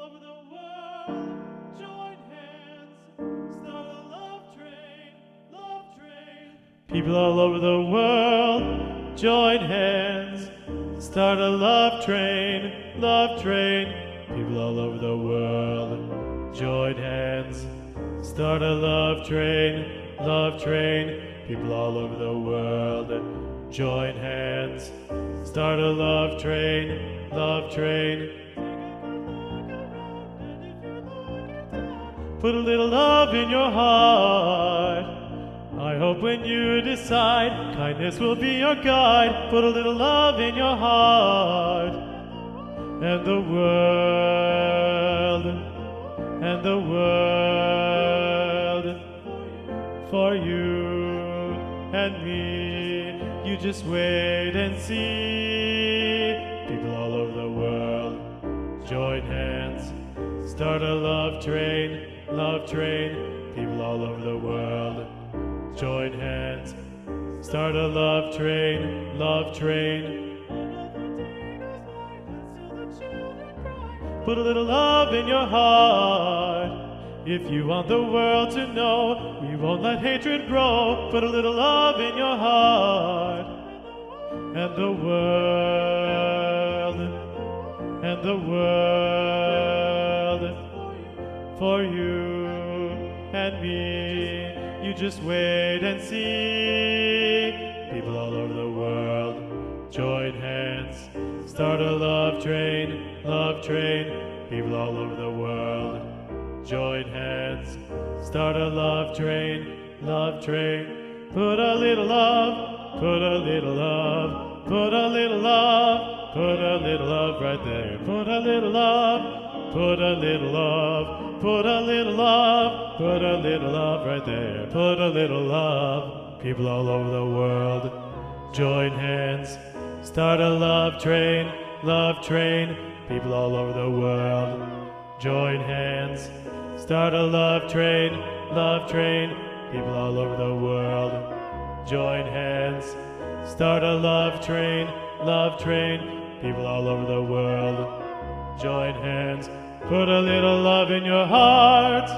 over the world, join hands, start a love train, love train. People all over the world, join hands, start a love train, love train. People all over the world, join hands, start a love train, love train. People all over the world, join hands, start a love train, love train. Put a little love in your heart. I hope when you decide, kindness will be your guide. Put a little love in your heart. And the world, for you and me. You just wait and see. People all over the world, join hands, start a love train, love train. People all over the world, join hands, start a love train, love train. Put a little love in your heart. If you want the world to know, we won't let hatred grow. Put a little love in your heart. And the world, for you and me. You just wait and see. People all over the world, join hands, start a love train, love train. People all over the world, join hands, start a love train, love train. Put a little love, put a little love, put a little love, put a little love right there. Put a little love, put a little love, put a little love, put a little love right there. Put a little love. People all over the world, join hands, start a love train, love train. People all over the world, join hands, start a love train, love train. People all over the world, join hands, start a love train, love train. People all over the world, join hands. Put a little love in your heart.